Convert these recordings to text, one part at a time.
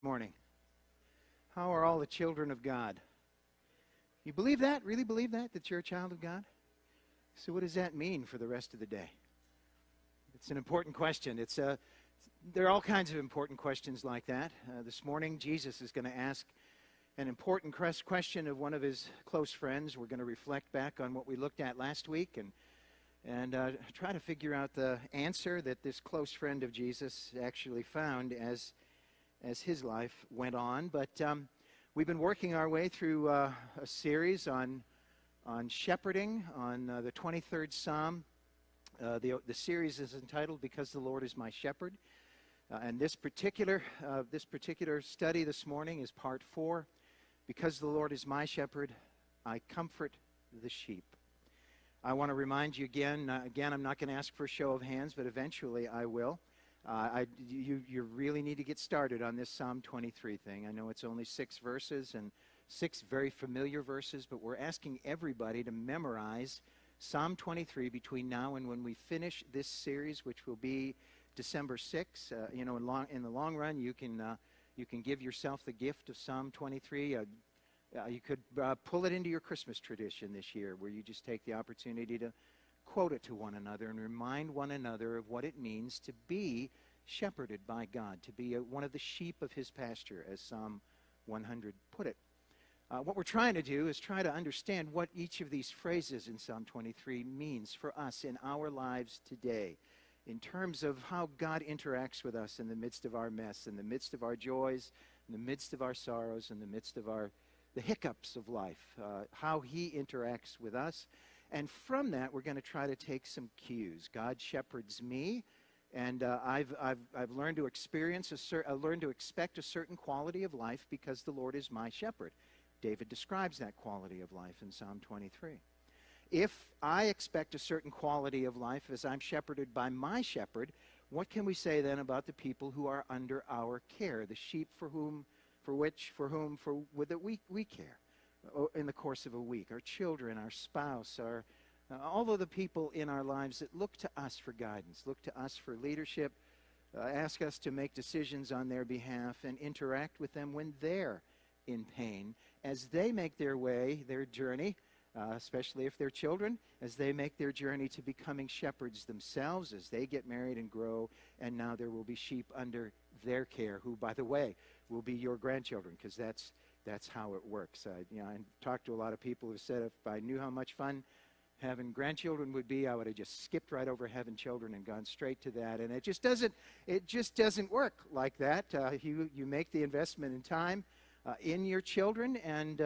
Morning. How are all the children of God? You believe that? Really believe that you're a child of God? So what does that mean for the rest of the day? It's an important question. There are all kinds of important questions like that. This morning, Jesus is going to ask an important question of one of his close friends. We're going to reflect back on what we looked at last week and try to figure out the answer that this close friend of Jesus actually found as his life went on. But we've been working our way through a series on shepherding, on the 23rd Psalm. The series is entitled "Because the Lord is My Shepherd," and this particular study this morning is part 4. Because the Lord is my shepherd, I comfort the sheep. I want to remind you again. I'm not going to ask for a show of hands, but eventually I will. You really need to get started on this Psalm 23 thing. I know it's only 6 verses and 6 very familiar verses, but we're asking everybody to memorize Psalm 23 between now and when we finish this series, which will be December 6th. In the long run, you can give yourself the gift of Psalm 23. You could pull it into your Christmas tradition this year, where you just take the opportunity to quote it to one another and remind one another of what it means to be shepherded by God, to be one of the sheep of his pasture, as Psalm 100 put it. What we're trying to do is try to understand what each of these phrases in Psalm 23 means for us in our lives today, in terms of how God interacts with us in the midst of our mess, in the midst of our joys, in the midst of our sorrows, in the midst of the hiccups of life, how he interacts with us. And from that, we're going to try to take some cues. God shepherds me, and I've learned to learned to expect a certain quality of life because the Lord is my shepherd. David describes that quality of life in Psalm 23. If I expect a certain quality of life as I'm shepherded by my shepherd, what can we say then about the people who are under our care, the sheep for whom we care in the course of a week, our children, our spouse, all of the people in our lives that look to us for guidance, look to us for leadership, ask us to make decisions on their behalf and interact with them when they're in pain, as they make their journey, especially if they're children, as they make their journey to becoming shepherds themselves, as they get married and grow, and now there will be sheep under their care, who, by the way, will be your grandchildren, because that's how it works. I talked to a lot of people who said if I knew how much fun having grandchildren would be, I would have just skipped right over having children and gone straight to that. And it just doesn't work like that. You make the investment in time in your children, and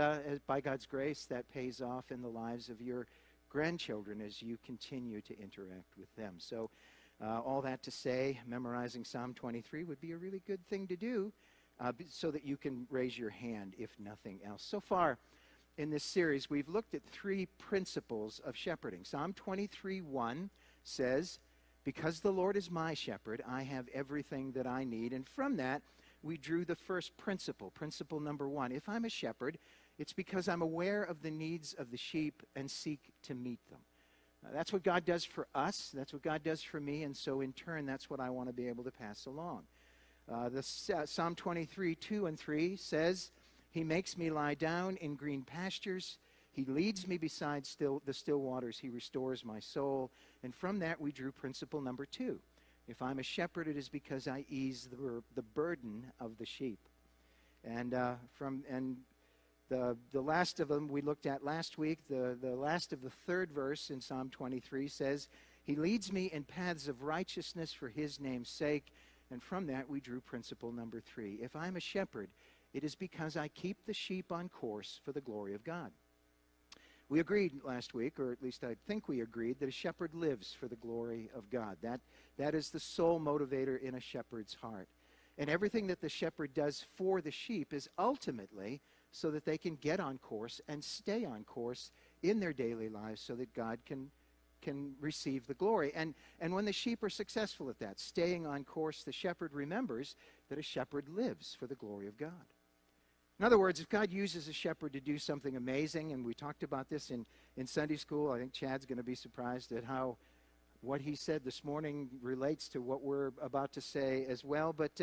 by God's grace, that pays off in the lives of your grandchildren as you continue to interact with them. So all that to say, memorizing Psalm 23 would be a really good thing to do, so that you can raise your hand if nothing else. So far in this series, we've looked at 3 principles of shepherding. Psalm 23:1 says, "Because the Lord is my shepherd, I have everything that I need." And from that, we drew the first principle number 1. If I'm a shepherd, it's because I'm aware of the needs of the sheep and seek to meet them. That's what God does for us. That's what God does for me. And so in turn, that's what I want to be able to pass along. Psalm 23:2 and 3 says, "He makes me lie down in green pastures. He leads me beside the still waters. He restores my soul." And from that, we drew principle number 2. If I'm a shepherd, it is because I ease the burden of the sheep. And the last of them we looked at last week, the last of the 3rd verse in Psalm 23 says, "He leads me in paths of righteousness for his name's sake." And from that, we drew principle number 3. If I'm a shepherd, it is because I keep the sheep on course for the glory of God. We agreed last week, or at least I think we agreed, that a shepherd lives for the glory of God. That is the sole motivator in a shepherd's heart. And everything that the shepherd does for the sheep is ultimately so that they can get on course and stay on course in their daily lives so that God can receive the glory. And when the sheep are successful at that, staying on course, the shepherd remembers that a shepherd lives for the glory of God. In other words, if God uses a shepherd to do something amazing, and we talked about this in Sunday school, I think Chad's going to be surprised at how what he said this morning relates to what we're about to say as well. But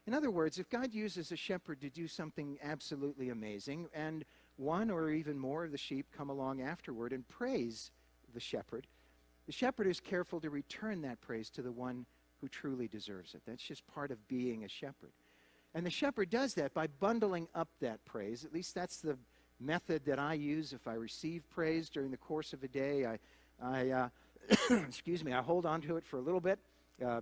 In other words, if God uses a shepherd to do something absolutely amazing, and one or even more of the sheep come along afterward and praise the shepherd is careful to return that praise to the one who truly deserves it. That's just part of being a shepherd. And the shepherd does that by bundling up that praise. At least that's the method that I use if I receive praise during the course of a day. I excuse me, I hold on to it for a little bit. I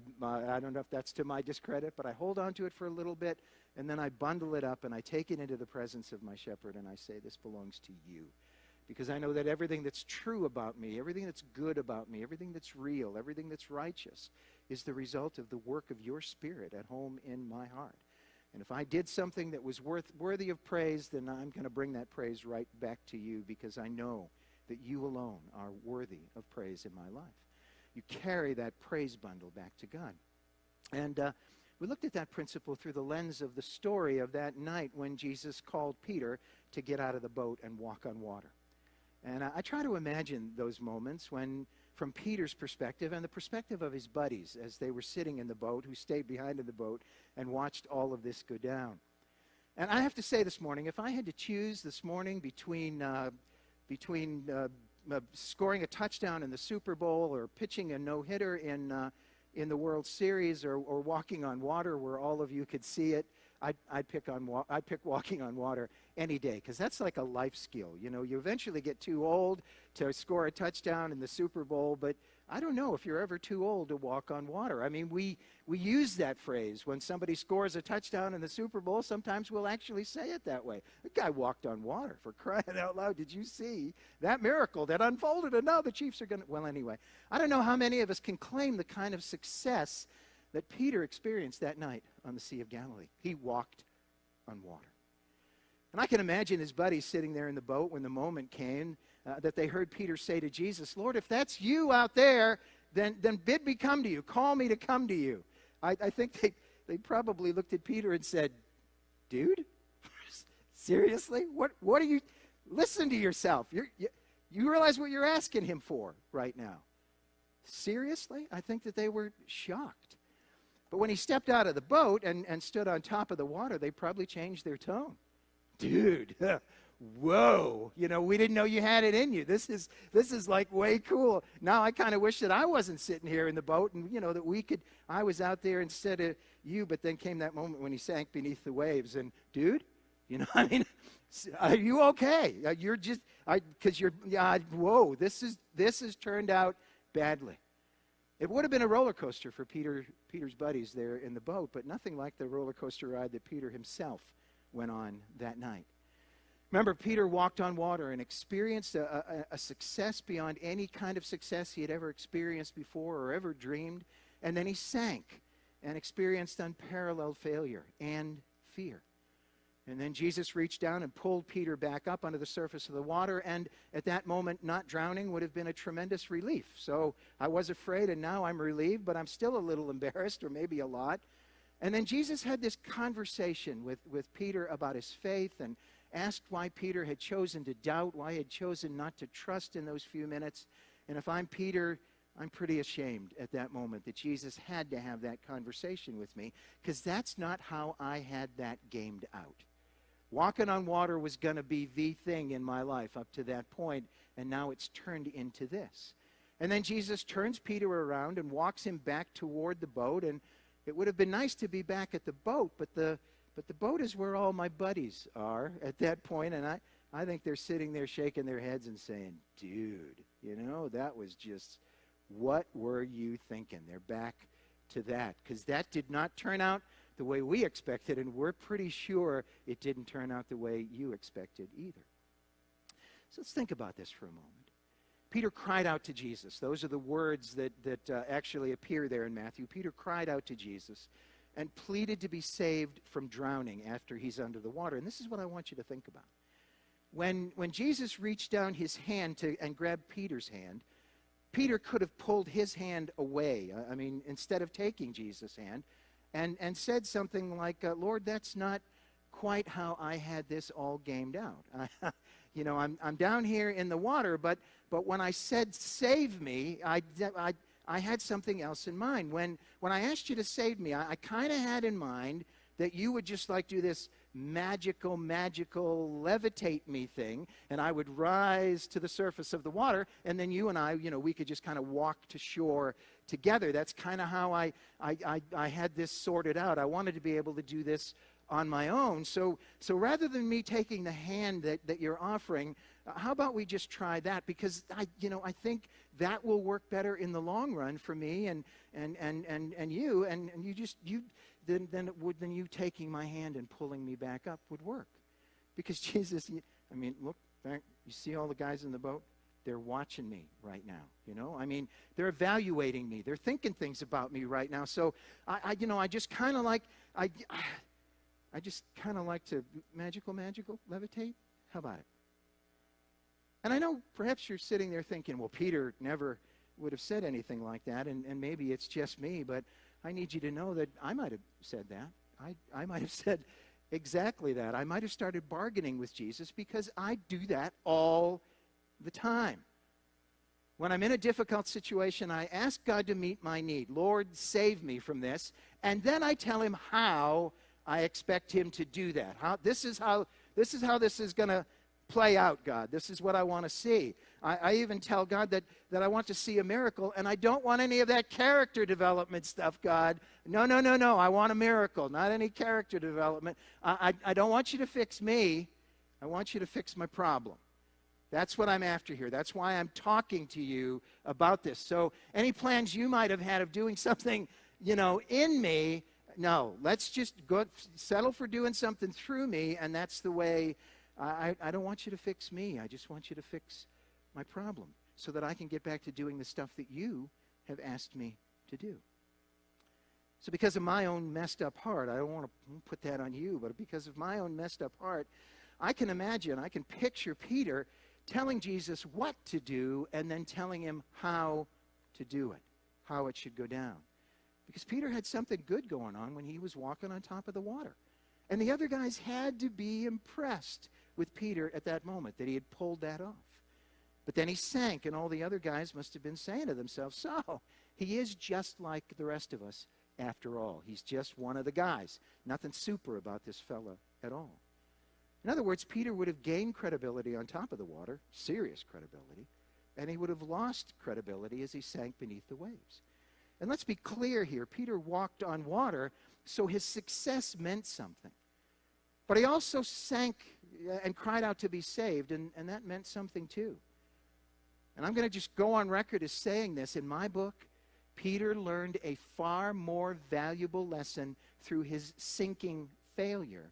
don't know if that's to my discredit, but I hold on to it for a little bit, and then I bundle it up and I take it into the presence of my shepherd and I say, this belongs to you. Because I know that everything that's true about me, everything that's good about me, everything that's real, everything that's righteous is the result of the work of your Spirit at home in my heart. And if I did something that was worthy of praise, then I'm going to bring that praise right back to you, because I know that you alone are worthy of praise in my life. You carry that praise bundle back to God. And we looked at that principle through the lens of the story of that night when Jesus called Peter to get out of the boat and walk on water. And I try to imagine those moments when, from Peter's perspective and the perspective of his buddies as they were sitting in the boat, who stayed behind in the boat and watched all of this go down. And I have to say this morning, if I had to choose this morning between scoring a touchdown in the Super Bowl or pitching a no-hitter in the World Series or walking on water where all of you could see it, I'd pick walking on water any day, because that's like a life skill. You know, you eventually get too old to score a touchdown in the Super Bowl, but I don't know if you're ever too old to walk on water. I mean, we use that phrase when somebody scores a touchdown in the Super Bowl. Sometimes we'll actually say it that way. The guy walked on water, for crying out loud. Did you see that miracle that unfolded? And now the Chiefs are going to... Well, anyway, I don't know how many of us can claim the kind of success that Peter experienced that night on the Sea of Galilee. He walked on water. And I can imagine his buddies sitting there in the boat when the moment came that they heard Peter say to Jesus, Lord, if that's you out there, then bid me come to you. Call me to come to you. I think they probably looked at Peter and said, dude, seriously? What are you... Listen to yourself. You realize what you're asking him for right now. Seriously? I think that they were shocked. But when he stepped out of the boat and stood on top of the water, they probably changed their tone. Dude, whoa, you know, we didn't know you had it in you. This is like way cool. Now I kind of wish that I wasn't sitting here in the boat and, you know, that I was out there instead of you. But then came that moment when he sank beneath the waves. And, dude, you know, I mean, are you okay? You're just, whoa, this has turned out badly. It would have been a roller coaster for Peter's buddies there in the boat, but nothing like the roller coaster ride that Peter himself went on that night. Remember, Peter walked on water and experienced a success beyond any kind of success he had ever experienced before or ever dreamed, and then he sank and experienced unparalleled failure and fear. And then Jesus reached down and pulled Peter back up onto the surface of the water, and at that moment, not drowning would have been a tremendous relief. So I was afraid, and now I'm relieved, but I'm still a little embarrassed, or maybe a lot. And then Jesus had this conversation with Peter about his faith and asked why Peter had chosen to doubt, why he had chosen not to trust in those few minutes. And if I'm Peter, I'm pretty ashamed at that moment that Jesus had to have that conversation with me, because that's not how I had that gamed out. Walking on water was going to be the thing in my life up to that point, and now it's turned into this. And then Jesus turns Peter around and walks him back toward the boat, and it would have been nice to be back at the boat, but the boat is where all my buddies are at that point, and I think they're sitting there shaking their heads and saying, dude, you know, that was just, what were you thinking? They're back to that, because that did not turn out the way we expected, and we're pretty sure it didn't turn out the way you expected either. So let's think about this for a moment. Peter cried out to Jesus. Those are the words that actually appear there in Matthew. Peter cried out to Jesus and pleaded to be saved from drowning after he's under the water. And this is what I want you to think about. When Jesus reached down his hand and grabbed Peter's hand, Peter could have pulled his hand away. I mean, instead of taking Jesus' hand, and said something like, Lord, that's not quite how I had this all gamed out. You know, I'm down here in the water, but when I said save me, I had something else in mind. When I asked you to save me, I kind of had in mind that you would just like do this magical levitate me thing, and I would rise to the surface of the water, and then you and I, we could just kind of walk to shore together. That's kind of how I had this sorted out. I wanted to be able to do this on my own. So rather than me taking the hand that you're offering, how about we just try that? Because I think that will work better in the long run for me and you, and then you taking my hand and pulling me back up would work. Because Jesus, look back, you see all the guys in the boat? They're watching me right now, they're evaluating me. They're thinking things about me right now. So I just kind of like, I just kind of like to magical levitate. How about it? And I know perhaps you're sitting there thinking, well, Peter never would have said anything like that, and maybe it's just me, but I need you to know that I might have said that. I might have said exactly that. I might have started bargaining with Jesus, because I do that all the time. When I'm in a difficult situation, I ask God to meet my need. Lord, save me from this. And then I tell him how I expect him to do that. This is how this is going to play out, God. This is what I want to see. I even tell God that I want to see a miracle, and I don't want any of that character development stuff, God. No. I want a miracle, not any character development. I don't want you to fix me. I want you to fix my problem. That's what I'm after here. That's why I'm talking to you about this. So any plans you might have had of doing something, in me, no. Let's just go settle for doing something through me, and that's the way. I don't want you to fix me. I just want you to fix my problem so that I can get back to doing the stuff that you have asked me to do. So because of my own messed up heart, I don't want to put that on you, but because of my own messed up heart, I can picture Peter telling Jesus what to do and then telling him how to do it, how it should go down. Because Peter had something good going on when he was walking on top of the water. And the other guys had to be impressed with Peter at that moment, that he had pulled that off. But then he sank, and all the other guys must have been saying to themselves, so he is just like the rest of us after all. He's just one of the guys. Nothing super about this fella at all. In other words, Peter would have gained credibility on top of the water, serious credibility, and he would have lost credibility as he sank beneath the waves. And let's be clear here. Peter walked on water, so his success meant something. But he also sank and cried out to be saved, and that meant something too. And I'm going to just go on record as saying this. In my book, Peter learned a far more valuable lesson through his sinking failure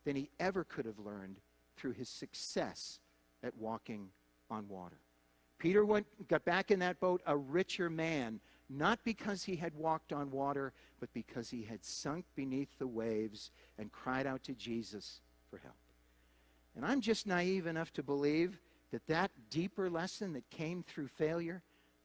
than he ever could have learned through his success at walking on water. Peter got back in that boat a richer man, not because he had walked on water, but because he had sunk beneath the waves and cried out to Jesus for help. And I'm just naive enough to believe that deeper lesson that came through failure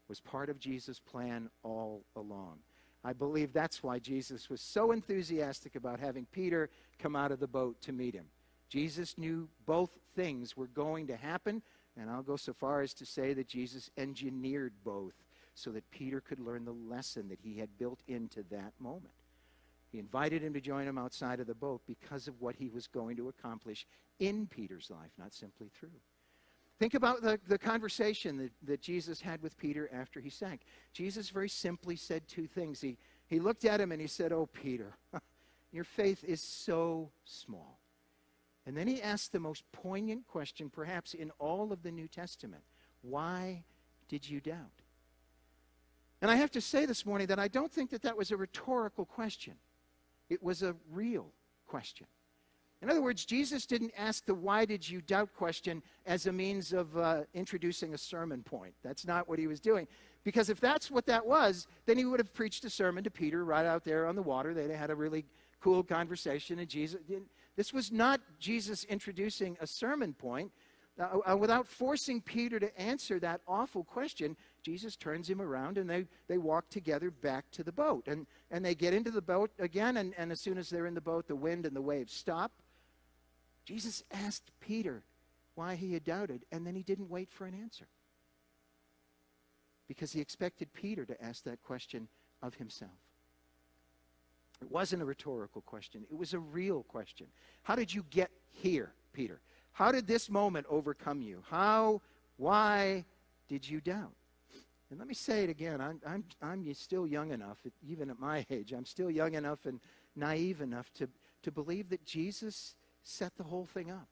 was part of Jesus' plan all along. I believe that's why Jesus was so enthusiastic about having Peter come out of the boat to meet him. Jesus knew both things were going to happen, and I'll go so far as to say that Jesus engineered both so that Peter could learn the lesson that he had built into that moment. He invited him to join him outside of the boat because of what he was going to accomplish in Peter's life, not simply through. Think about the conversation that Jesus had with Peter after he sank. Jesus very simply said two things. He looked at him and he said, "Oh, Peter, your faith is so small." And then he asked the most poignant question perhaps in all of the New Testament. Why did you doubt? And I have to say this morning that I don't think that was a rhetorical question. It was a real question. In other words, Jesus didn't ask the "why did you doubt" question as a means of introducing a sermon point. That's not what he was doing. Because if that's what that was, then he would have preached a sermon to Peter right out there on the water. They'd had a really cool conversation. And this was not Jesus introducing a sermon point. Without forcing Peter to answer that awful question, Jesus turns him around and they walk together back to the boat. And they get into the boat again, and as soon as they're in the boat, the wind and the waves stop. Jesus asked Peter why he had doubted, and then he didn't wait for an answer. Because he expected Peter to ask that question of himself. It wasn't a rhetorical question. It was a real question. How did you get here, Peter? How did this moment overcome you? Why did you doubt? And let me say it again. I'm still young enough, even at my age, I'm still young enough and naive enough to believe that Jesus set the whole thing up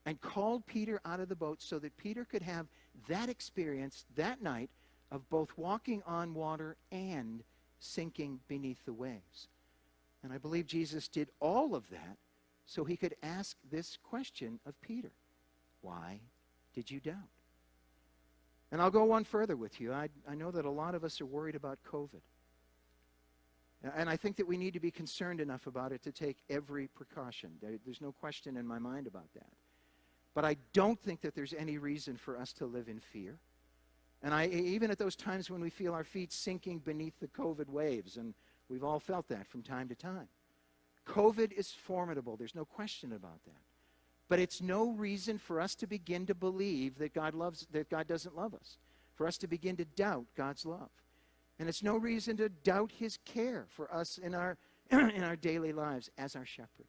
and called Peter out of the boat so that Peter could have that experience that night of both walking on water and sinking beneath the waves. And I believe Jesus did all of that so he could ask this question of Peter. Why did you doubt? And I'll go one further with you. I know that a lot of us are worried about COVID. And I think that we need to be concerned enough about it to take every precaution. There's no question in my mind about that. But I don't think that there's any reason for us to live in fear. And even at those times when we feel our feet sinking beneath the COVID waves, and we've all felt that from time to time. COVID is formidable. There's no question about that. But it's no reason for us to begin to believe that God doesn't love us, for us to begin to doubt God's love. And it's no reason to doubt his care for us in our daily lives as our shepherd.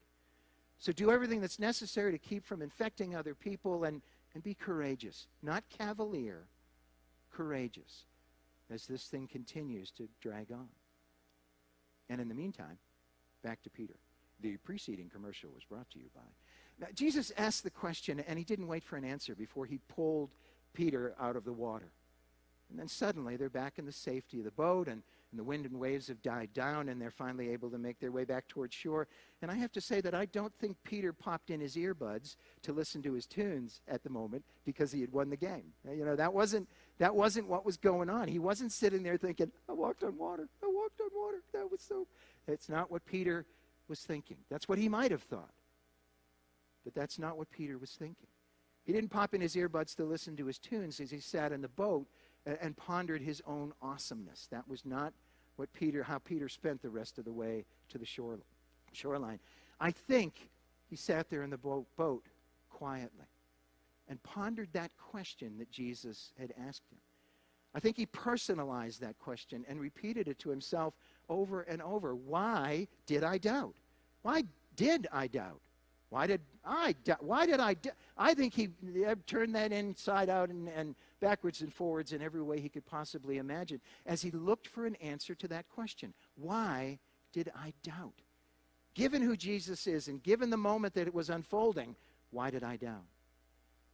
So do everything that's necessary to keep from infecting other people and be courageous, not cavalier, courageous, as this thing continues to drag on. And in the meantime, back to Peter. The preceding commercial was brought to you by... Now, Jesus asked the question, and he didn't wait for an answer before he pulled Peter out of the water. And then suddenly they're back in the safety of the boat, and the wind and waves have died down, and they're finally able to make their way back towards shore. And I have to say that I don't think Peter popped in his earbuds to listen to his tunes at the moment because he had won the game. You know, that wasn't what was going on. He wasn't sitting there thinking, I walked on water. That was so... It's not what Peter was thinking. That's what he might have thought. But that's not what Peter was thinking. He didn't pop in his earbuds to listen to his tunes as he sat in the boat and pondered his own awesomeness. That was not how Peter spent the rest of the way to the shoreline. I think he sat there in the boat quietly and pondered that question that Jesus had asked him. I think he personalized that question and repeated it to himself over and over. Why did I doubt? Why did I doubt? Why did I doubt? I think he turned that inside out and backwards and forwards in every way he could possibly imagine as he looked for an answer to that question. Why did I doubt? Given who Jesus is and given the moment that it was unfolding, why did I doubt?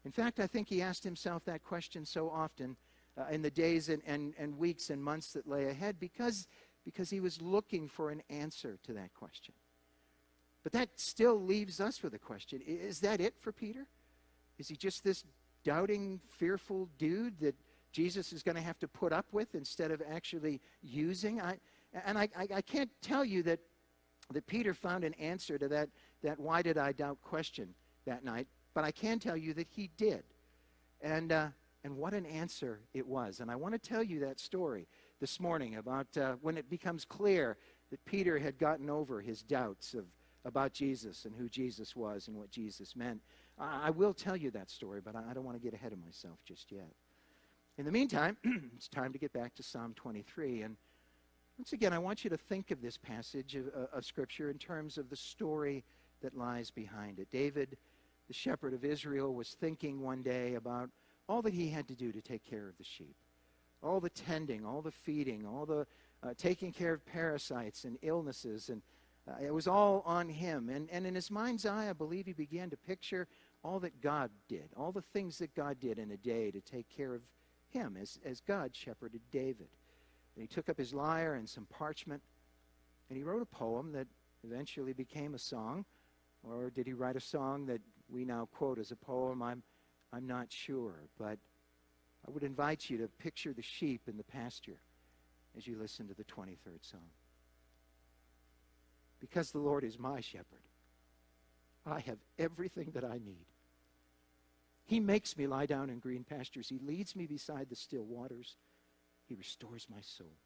In fact, I think he asked himself that question so often in the days and weeks and months that lay ahead because he was looking for an answer to that question. But that still leaves us with a question. Is that it for Peter? Is he just this doubting, fearful dude that Jesus is going to have to put up with instead of actually using? I can't tell you that Peter found an answer to that why did I doubt question that night, but I can tell you that he did. And what an answer it was. And I want to tell you that story this morning about when it becomes clear that Peter had gotten over his doubts about Jesus and who Jesus was and what Jesus meant. I will tell you that story, but I don't want to get ahead of myself just yet. In the meantime, it's time to get back to Psalm 23. And once again, I want you to think of this passage of Scripture in terms of the story that lies behind it. David, the shepherd of Israel, was thinking one day about all that he had to do to take care of the sheep. All the tending, all the feeding, all the taking care of parasites and illnesses, and it was all on him. And in his mind's eye, I believe he began to picture all that God did, all the things that God did in a day to take care of him as God shepherded David. And he took up his lyre and some parchment, and he wrote a poem that eventually became a song. Or did he write a song that we now quote as a poem? I'm not sure, but I would invite you to picture the sheep in the pasture as you listen to the 23rd Psalm. Because the Lord is my shepherd, I have everything that I need. He makes me lie down in green pastures. He leads me beside the still waters. He restores my soul.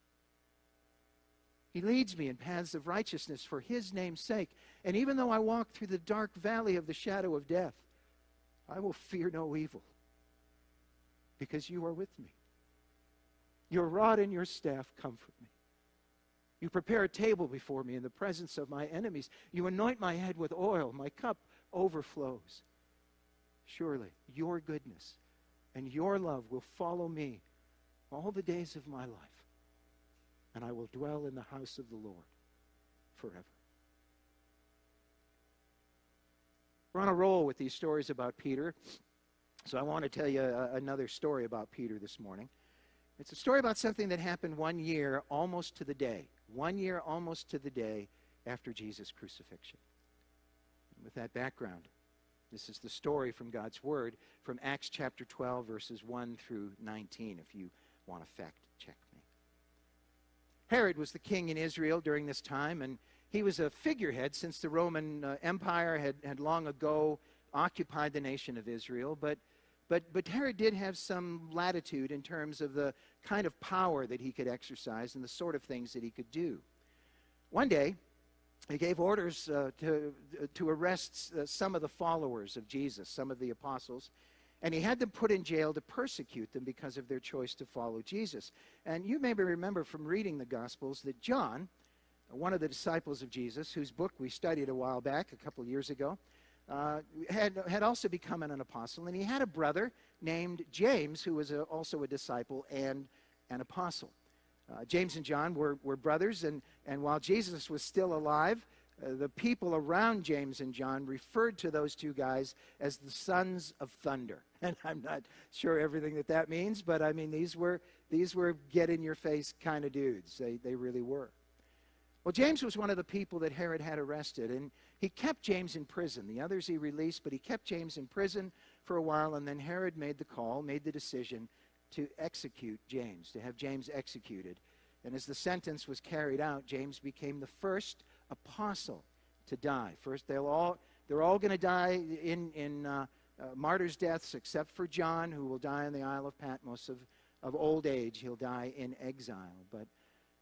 He leads me in paths of righteousness for his name's sake. And even though I walk through the dark valley of the shadow of death, I will fear no evil, because you are with me. Your rod and your staff comfort me. You prepare a table before me in the presence of my enemies. You anoint my head with oil. My cup overflows. Surely your goodness and your love will follow me all the days of my life, and I will dwell in the house of the Lord forever. We're on a roll with these stories about Peter, so I want to tell you another story about Peter this morning. It's a story about something that happened 1 year almost to the day. 1 year almost to the day after Jesus' crucifixion. And with that background, this is the story from God's Word from Acts chapter 12, verses 1 through 19, if you want to fact check me. Herod was the king in Israel during this time, and he was a figurehead since the Roman Empire had long ago occupied the nation of Israel. But Herod did have some latitude in terms of the kind of power that he could exercise and the sort of things that he could do. One day, he gave orders to arrest some of the followers of Jesus, some of the apostles, and he had them put in jail to persecute them because of their choice to follow Jesus. And you maybe remember from reading the Gospels that John, one of the disciples of Jesus, whose book we studied a while back, a couple of years ago, had also become an apostle, and he had a brother named James who was also a disciple and an apostle. James and John were brothers, and while Jesus was still alive, the people around James and John referred to those two guys as the sons of thunder. And I'm not sure everything that means, but I mean these were get-in-your-face kind of dudes. They really were. Well, James was one of the people that Herod had arrested, and he kept James in prison. The others he released, but he kept James in prison for a while, and then Herod made the decision to execute James, to have James executed. And as the sentence was carried out, James became the first apostle to die. First, they're all going to die in martyrs' deaths, except for John, who will die on the Isle of Patmos of old age. He'll die in exile. But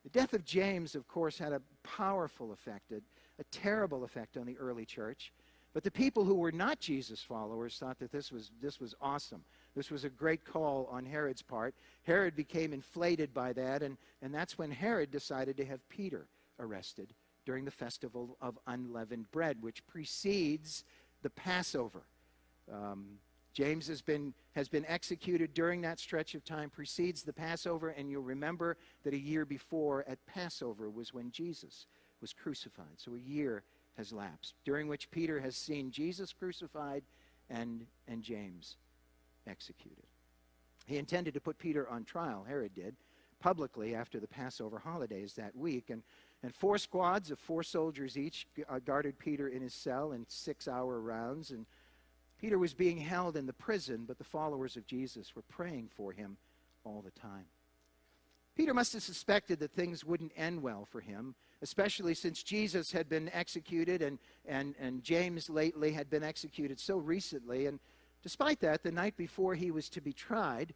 the death of James, of course, had a powerful effect, a terrible effect on the early church. But the people who were not Jesus followers thought that this was awesome. This was a great call on Herod's part. Herod became inflated by that, and that's when Herod decided to have Peter arrested during the festival of unleavened bread, which precedes the Passover. James has been executed during that stretch of time, precedes the Passover, and you'll remember that a year before at Passover was when Jesus was crucified. So a year has lapsed, during which Peter has seen Jesus crucified and James executed. He intended to put Peter on trial, Herod did, publicly after the Passover holidays that week, and 4 squads of 4 soldiers each guarded Peter in his cell in 6-hour rounds, and Peter was being held in the prison, but the followers of Jesus were praying for him all the time. Peter must have suspected that things wouldn't end well for him, especially since Jesus had been executed and James lately had been executed so recently. And despite that, the night before he was to be tried,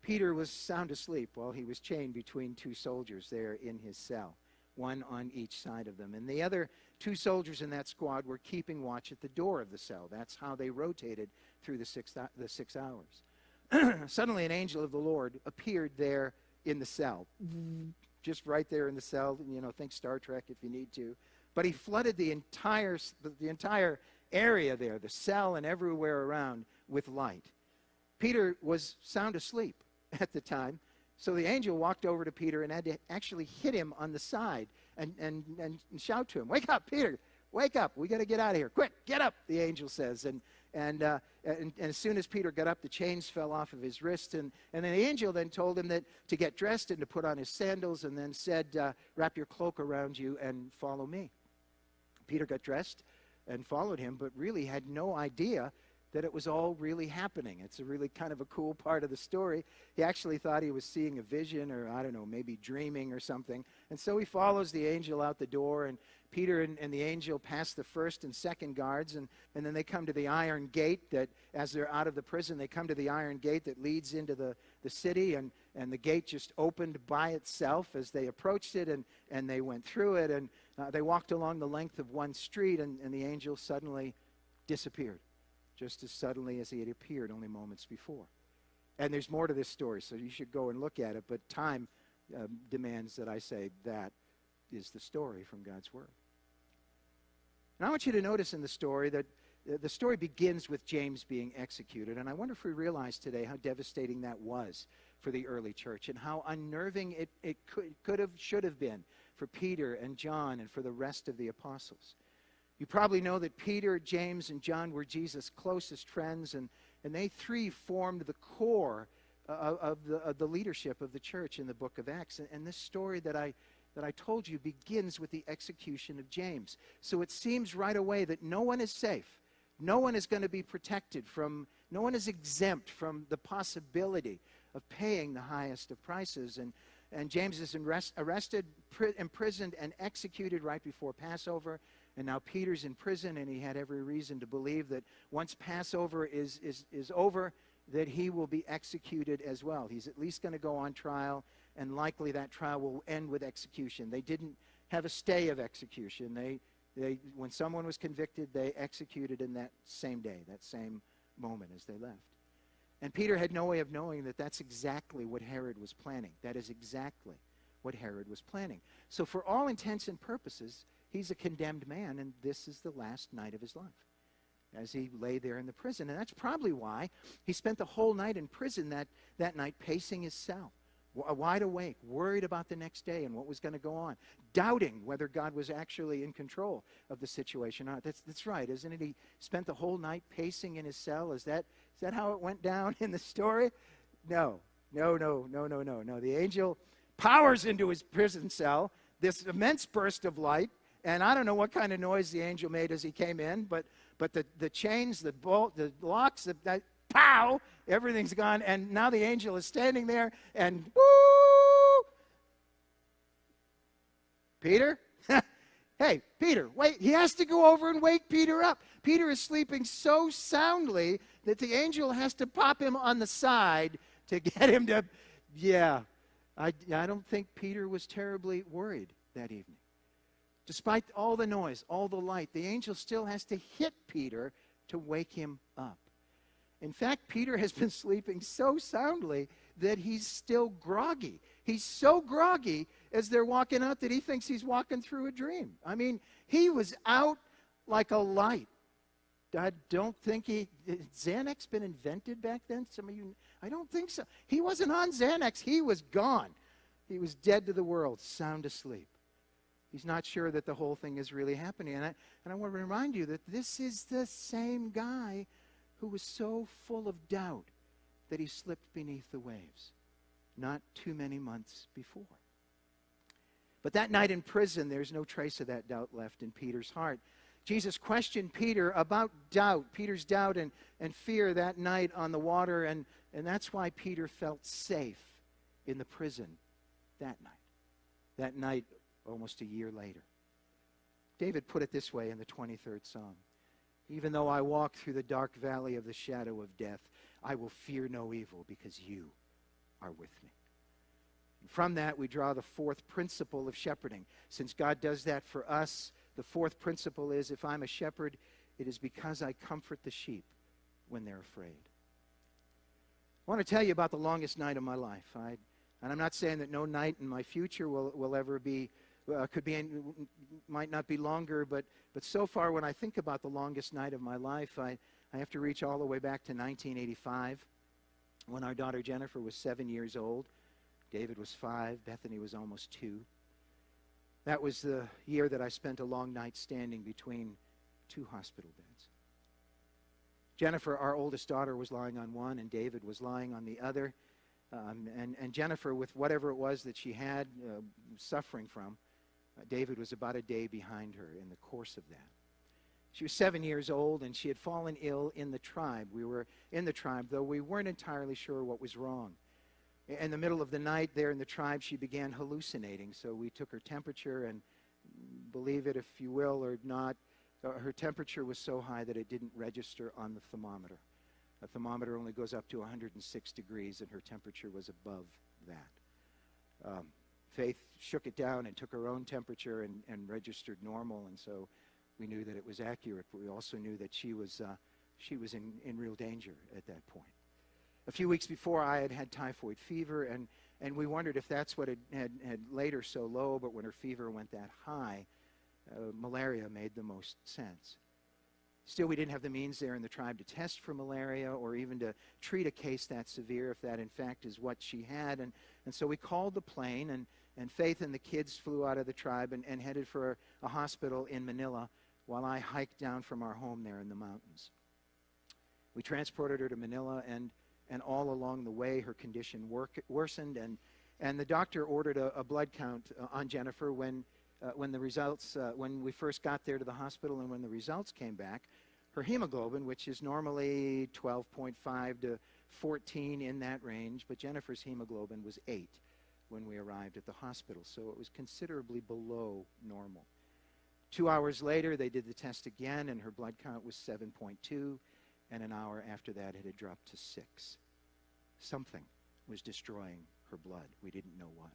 Peter was sound asleep while he was chained between 2 soldiers there in his cell, one on each side of them. And the other 2 soldiers in that squad were keeping watch at the door of the cell. That's how they rotated through the 6 hours. Suddenly an angel of the Lord appeared there in the cell, just right there in the cell. Think Star Trek if you need to. But he flooded the entire area there, the cell and everywhere around, with light. Peter was sound asleep at the time, so the angel walked over to Peter and had to actually hit him on the side and shout to him, "Wake up, Peter! Wake up! We got to get out of here! Quick, get up!" The angel says, and as soon as Peter got up, the chains fell off of his wrists, and then the angel then told him that to get dressed and to put on his sandals, and then said, "Wrap your cloak around you and follow me." Peter got dressed and followed him, but really had no idea that it was all really happening. It's a really kind of a cool part of the story. He actually thought he was seeing a vision, or I don't know, maybe dreaming or something. And so he follows the angel out the door, and Peter and the angel pass the first and second guards, and then they come to the iron gate that, as they're out of the prison, they come to the iron gate that leads into the city, and the gate just opened by itself as they approached it, and they went through it, and they walked along the length of one street, and the angel suddenly disappeared, just as suddenly as he had appeared only moments before. And there's more to this story, so you should go and look at it, but time demands that I say that. is the story from God's Word. And I want you to notice in the story that the story begins with James being executed. And I wonder if we realize today how devastating that was for the early church and how unnerving it should have been for Peter and John and for the rest of the apostles. You probably know that Peter, James, and John were Jesus' closest friends, and they three formed the core of the leadership of the church in the book of Acts. And this story that I told you begins with the execution of James. So it seems right away that no one is safe. No one is going to be protected from, no one is exempt from the possibility of paying the highest of prices. And James is arrested, imprisoned, and executed right before Passover. And now Peter's in prison, and he had every reason to believe that once Passover is over, that he will be executed as well. He's at least going to go on trial, and likely that trial will end with execution. They didn't have a stay of execution. When someone was convicted, they executed in that same day, that same moment as they left. And Peter had no way of knowing that that's exactly what Herod was planning. That is exactly what Herod was planning. So for all intents and purposes, he's a condemned man, and this is the last night of his life as he lay there in the prison. And that's probably why he spent the whole night in prison that night, pacing his cell, wide awake, worried about the next day and what was going to go on, doubting whether God was actually in control of the situation. That's right, isn't it? He spent the whole night pacing in his cell. Is that how it went down in the story? No. The angel powers into his prison cell, this immense burst of light, and I don't know what kind of noise the angel made as he came in, but the chains, the bolt, the locks, pow, everything's gone, and now the angel is standing there, and woo! Peter? Hey, Peter, wait. He has to go over and wake Peter up. Peter is sleeping so soundly that the angel has to pop him on the side to get him to, I don't think Peter was terribly worried that evening. Despite all the noise, all the light, the angel still has to hit Peter to wake him up. In fact, Peter has been sleeping so soundly that he's still groggy. He's so groggy as they're walking out that he thinks he's walking through a dream. I mean, he was out like a light. I don't think had Xanax been invented back then? Some of you, I don't think so. He wasn't on Xanax. He was gone. He was dead to the world, sound asleep. He's not sure that the whole thing is really happening. And I want to remind you that this is the same guy who was so full of doubt that he slipped beneath the waves not too many months before. But that night in prison, there's no trace of that doubt left in Peter's heart. Jesus questioned Peter about doubt, Peter's doubt and fear that night on the water, and that's why Peter felt safe in the prison that night almost a year later. David put it this way in the 23rd Psalm. Even though I walk through the dark valley of the shadow of death, I will fear no evil because you are with me. And from that, we draw the fourth principle of shepherding. Since God does that for us, the fourth principle is if I'm a shepherd, it is because I comfort the sheep when they're afraid. I want to tell you about the longest night of my life. And I'm not saying that no night in my future will ever be, might not be longer, but so far when I think about the longest night of my life, I have to reach all the way back to 1985 when our daughter Jennifer was 7 years old. David was 5. Bethany was almost 2. That was the year that I spent a long night standing between 2 hospital beds. Jennifer, our oldest daughter, was lying on one, and David was lying on the other. And Jennifer, with whatever it was that she had suffering from, David was about a day behind her in the course of that. She was 7 years old, and she had fallen ill in the tribe. We were in the tribe, though we weren't entirely sure what was wrong. In the middle of the night there in the tribe, she began hallucinating, so we took her temperature, and believe it if you will or not, her temperature was so high that it didn't register on the thermometer. A thermometer only goes up to 106 degrees, and her temperature was above that. Faith shook it down and took her own temperature and registered normal, and so we knew that it was accurate, but we also knew that she was in real danger at that point. A few weeks before, I had had typhoid fever, and And we wondered if that's what had laid her so low, but when her fever went that high, malaria made the most sense. Still, we didn't have the means there in the tribe to test for malaria or even to treat a case that severe if that in fact is what she had. And so we called the plane, and Faith and the kids flew out of the tribe and headed for a hospital in Manila while I hiked down from our home there in the mountains. We transported her to Manila, and all along the way her condition worsened, and the doctor ordered a blood count on Jennifer when the results, when we first got there to the hospital and when the results came back. Her hemoglobin, which is normally 12.5 to 14 in that range, but Jennifer's hemoglobin was 8 when we arrived at the hospital, so it was considerably below normal. 2 hours later, they did the test again, and her blood count was 7.2, and an hour after that, it had dropped to 6. Something was destroying her blood. We didn't know what.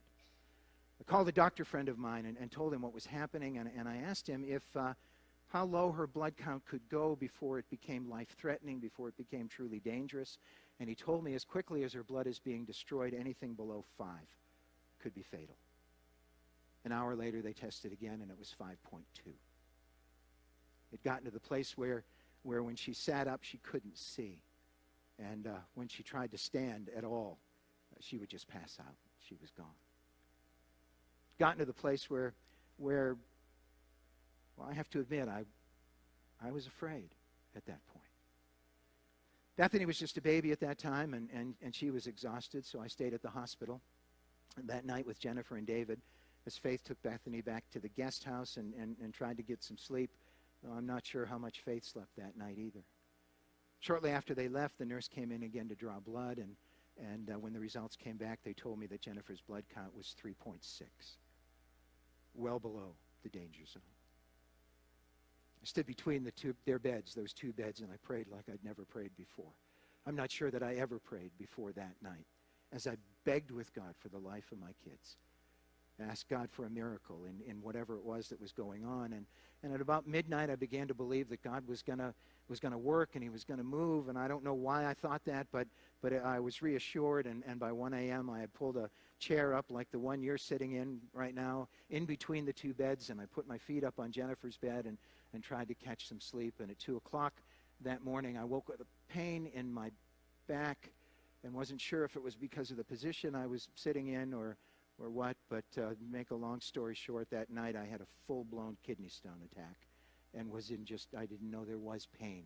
I called a doctor friend of mine and told him what was happening, and I asked him if how low her blood count could go before it became life-threatening, before it became truly dangerous. And he told me as quickly as her blood is being destroyed, anything below 5 could be fatal. An hour later, they tested again, and it was 5.2. It got to the place where when she sat up, she couldn't see. And when she tried to stand at all, she would just pass out. She was gone. Gotten to the place where well, I have to admit, I was afraid at that point. Bethany was just a baby at that time, and she was exhausted, so I stayed at the hospital that night with Jennifer and David as Faith took Bethany back to the guest house and tried to get some sleep. Well, I'm not sure how much Faith slept that night either. Shortly after they left, the nurse came in again to draw blood, and when the results came back, they told me that Jennifer's blood count was 3.6, well below the danger zone. I stood between their beds, those two beds, and I prayed like I'd never prayed before. I'm not sure that I ever prayed before that night, as I begged with God for the life of my kids. I asked God for a miracle in whatever it was that was going on. And at about midnight, I began to believe that God was gonna work and he was going to move. And I don't know why I thought that, but I was reassured. And by 1 a.m., I had pulled a chair up like the one you're sitting in right now, in between the two beds. And I put my feet up on Jennifer's bed and tried to catch some sleep. And at 2 o'clock that morning, I woke with a pain in my back and wasn't sure if it was because of the position I was sitting in or what, but to make a long story short, that night I had a full-blown kidney stone attack and I didn't know there was pain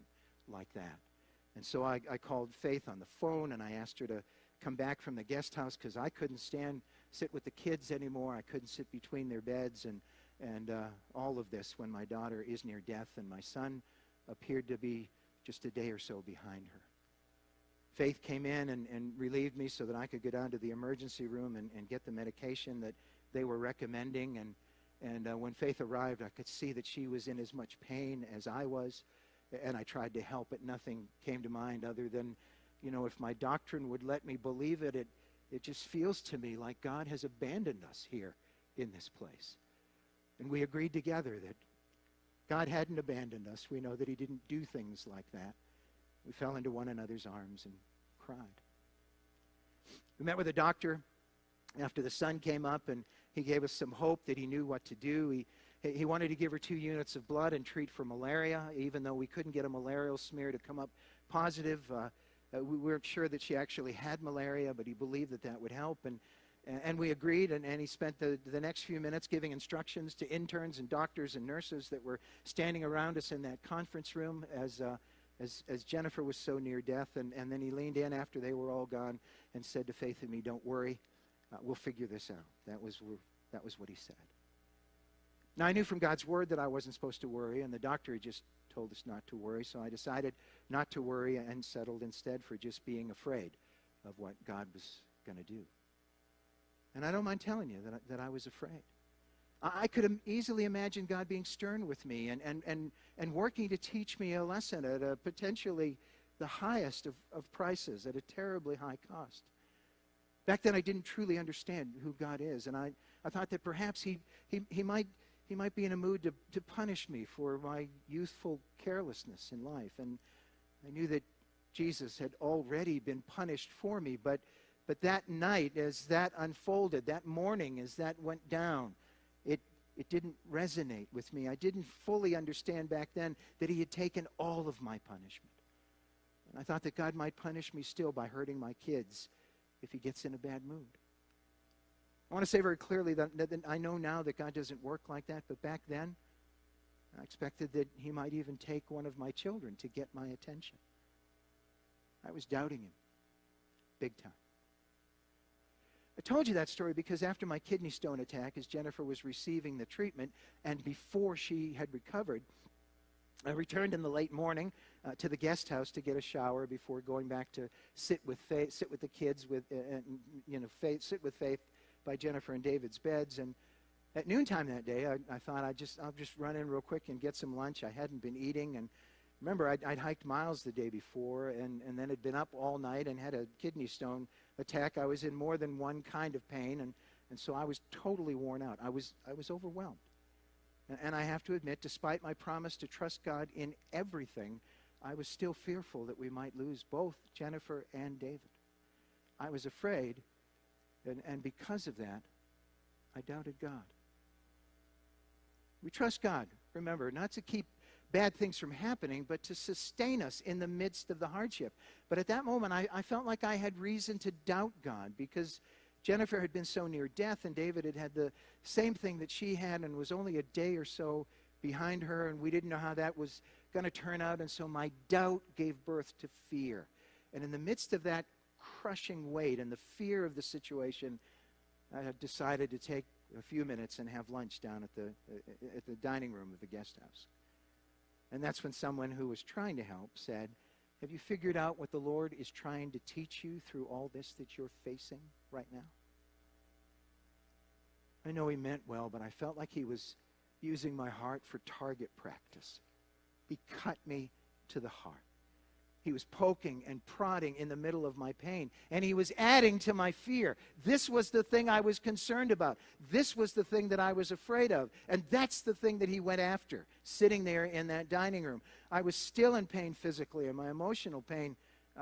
like that. And so I called Faith on the phone, and I asked her to come back from the guest house because I couldn't sit with the kids anymore. I couldn't sit between their beds, and all of this when my daughter is near death and my son appeared to be just a day or so behind her. Faith came in and relieved me so that I could go down to the emergency room and get the medication that they were recommending. And when Faith arrived, I could see that she was in as much pain as I was. And I tried to help, but nothing came to mind other than, if my doctrine would let me believe it, it just feels to me like God has abandoned us here in this place. And we agreed together that God hadn't abandoned us. We know that he didn't do things like that. We fell into one another's arms and cried. We met with a doctor after the sun came up, and he gave us some hope that he knew what to do. He wanted to give her 2 units of blood and treat for malaria, even though we couldn't get a malarial smear to come up positive. We weren't sure that she actually had malaria, but he believed that would help. And we agreed, and he spent the next few minutes giving instructions to interns and doctors and nurses that were standing around us in that conference room as Jennifer was so near death. And then he leaned in after they were all gone and said to Faith and me, "Don't worry, we'll figure this out." That was what he said. Now, I knew from God's word that I wasn't supposed to worry, and the doctor had just told us not to worry, so I decided not to worry and settled instead for just being afraid of what God was going to do. And I don't mind telling you that I was afraid. I could easily imagine God being stern with me and working to teach me a lesson at a potentially the highest of prices, at a terribly high cost. Back then, I didn't truly understand who God is, and I thought that perhaps he might be in a mood to punish me for my youthful carelessness in life. And I knew that Jesus had already been punished for me, but But that night, as that unfolded, that morning, as that went down, it didn't resonate with me. I didn't fully understand back then that he had taken all of my punishment. And I thought that God might punish me still by hurting my kids if he gets in a bad mood. I want to say very clearly that I know now that God doesn't work like that, but back then, I expected that he might even take one of my children to get my attention. I was doubting him, big time. I told you that story because after my kidney stone attack, as Jennifer was receiving the treatment, and before she had recovered, I returned in the late morning to the guest house to get a shower before going back to sit with the kids, sit with Faith by Jennifer and David's beds. And at noontime that day, I thought I'll just run in real quick and get some lunch. I hadn't been eating, and remember, I'd hiked miles the day before, and then had been up all night and had a kidney stone attack. I was in more than one kind of pain, and so I was totally worn out. I was overwhelmed. And I have to admit, despite my promise to trust God in everything, I was still fearful that we might lose both Jennifer and David. I was afraid, and because of that, I doubted God. We trust God, remember, not to keep bad things from happening, but to sustain us in the midst of the hardship. But at that moment, I felt like I had reason to doubt God because Jennifer had been so near death, and David had had the same thing that she had and was only a day or so behind her, and we didn't know how that was going to turn out, and so my doubt gave birth to fear. And in the midst of that crushing weight and the fear of the situation, I had decided to take a few minutes and have lunch down at the dining room of the guest house. And that's when someone who was trying to help said, "Have you figured out what the Lord is trying to teach you through all this that you're facing right now?" I know he meant well, but I felt like he was using my heart for target practice. He cut me to the heart. He was poking and prodding in the middle of my pain, and he was adding to my fear. This was the thing I was concerned about. This was the thing that I was afraid of, and that's the thing that he went after, sitting there in that dining room. I was still in pain physically, and my emotional pain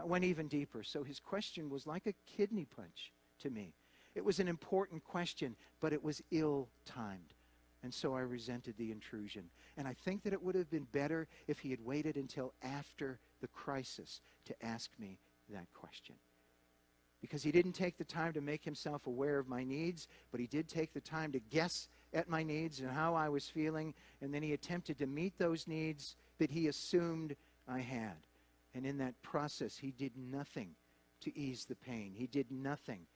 went even deeper. So his question was like a kidney punch to me. It was an important question, but it was ill-timed. And so I resented the intrusion. And I think that it would have been better if he had waited until after the crisis to ask me that question. Because he didn't take the time to make himself aware of my needs, but he did take the time to guess at my needs and how I was feeling, and then he attempted to meet those needs that he assumed I had. And in that process, he did nothing to ease the pain. He did nothing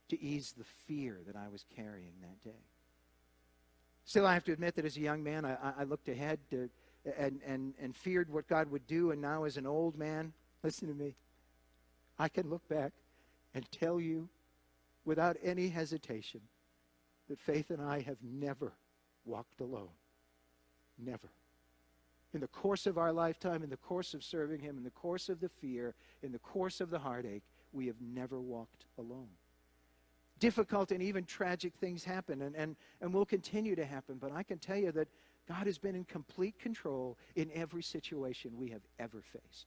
to ease the fear that I was carrying that day. Still, I have to admit that as a young man, I looked ahead and feared what God would do. And now as an old man, listen to me, I can look back and tell you without any hesitation that Faith and I have never walked alone. Never. In the course of our lifetime, in the course of serving him, in the course of the fear, in the course of the heartache, we have never walked alone. Difficult and even tragic things happen and will continue to happen. But I can tell you that God has been in complete control in every situation we have ever faced.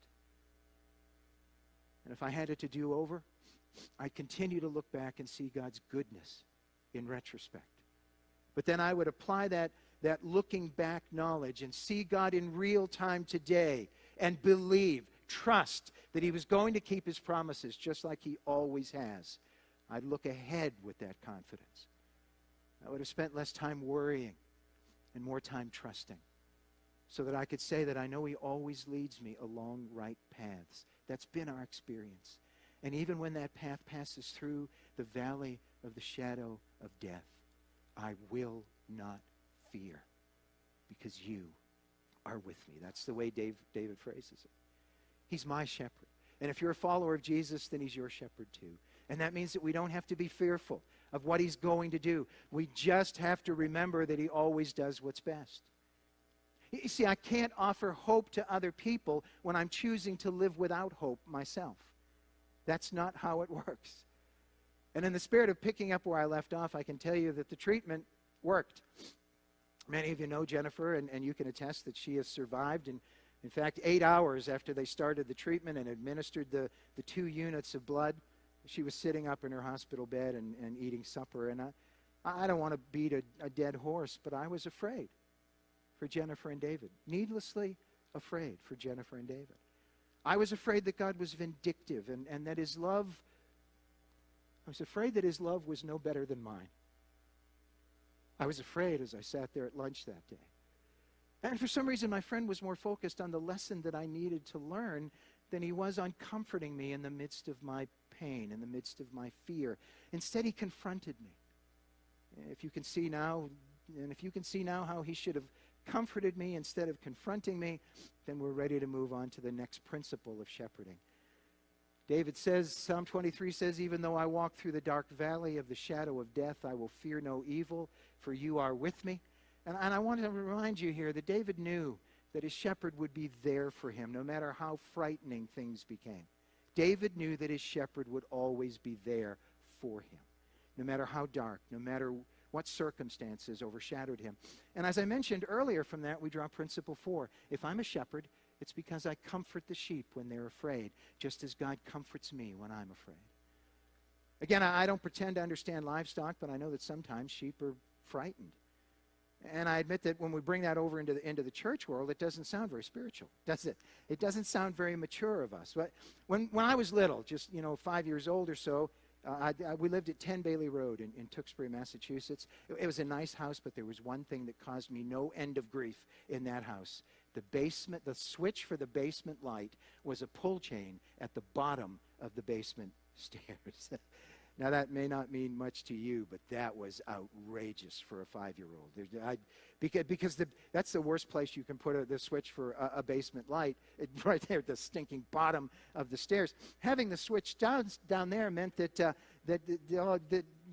And if I had it to do over, I'd continue to look back and see God's goodness in retrospect. But then I would apply that looking back knowledge and see God in real time today and believe, trust that he was going to keep his promises just like he always has. I'd look ahead with that confidence. I would have spent less time worrying and more time trusting so that I could say that I know he always leads me along right paths. That's been our experience. And even when that path passes through the valley of the shadow of death, I will not fear because you are with me. That's the way David phrases it. He's my shepherd. And if you're a follower of Jesus, then he's your shepherd too. And that means that we don't have to be fearful of what he's going to do. We just have to remember that he always does what's best. You see, I can't offer hope to other people when I'm choosing to live without hope myself. That's not how it works. And in the spirit of picking up where I left off, I can tell you that the treatment worked. Many of you know Jennifer, and you can attest that she has survived. And in fact, 8 hours after they started the treatment and administered the 2 units of blood, She was sitting up in her hospital bed and eating supper, and I don't want to beat a dead horse, but I was afraid for Jennifer and David, needlessly afraid for Jennifer and David. I was afraid that God was vindictive and that his love, I was afraid that his love was no better than mine. I was afraid as I sat there at lunch that day. And for some reason, my friend was more focused on the lesson that I needed to learn than he was on comforting me in the midst of my pain, in the midst of my fear. Instead, he confronted me. If you can see now, and if you can see now how he should have comforted me instead of confronting me, then we're ready to move on to the next principle of shepherding. David says, Psalm 23 says, even though I walk through the dark valley of the shadow of death, I will fear no evil, for you are with me. And I want to remind you here that David knew that his shepherd would be there for him, no matter how frightening things became. David knew that his shepherd would always be there for him, no matter how dark, no matter what circumstances overshadowed him. And as I mentioned earlier from that, we draw principle 4. If I'm a shepherd, it's because I comfort the sheep when they're afraid, just as God comforts me when I'm afraid. Again, I don't pretend to understand livestock, but I know that sometimes sheep are frightened. And I admit that when we bring that over into the church world, it doesn't sound very spiritual, does it? It doesn't sound very mature of us. But when I was little, just 5 years old or so, we lived at 10 Bailey Road in Tewksbury, Massachusetts. It was a nice house, but there was one thing that caused me no end of grief in that house. The switch for the basement light was a pull chain at the bottom of the basement stairs. Now, that may not mean much to you, but that was outrageous for a 5-year-old. Because that's the worst place you can put the switch for a basement light, right there at the stinking bottom of the stairs. Having the switch down there meant that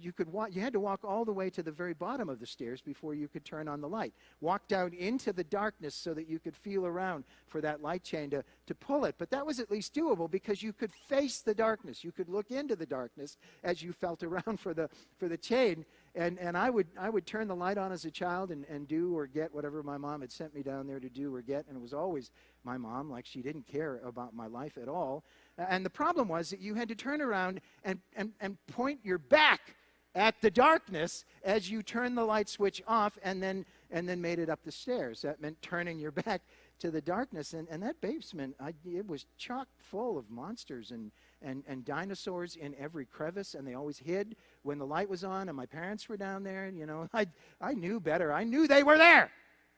you had to walk all the way to the very bottom of the stairs before you could turn on the light. Walk down into the darkness so that you could feel around for that light chain to pull it. But that was at least doable because you could face the darkness. You could look into the darkness as you felt around for the chain. And I would turn the light on as a child and do or get whatever my mom had sent me down there to do or get. And it was always my mom, like she didn't care about my life at all. And the problem was that you had to turn around and point your back at the darkness as you turned the light switch off and then made it up the stairs. That meant turning your back to the darkness. And that basement, it was chock full of monsters and dinosaurs in every crevice, and they always hid when the light was on, and my parents were down there. I knew better. I knew they were there.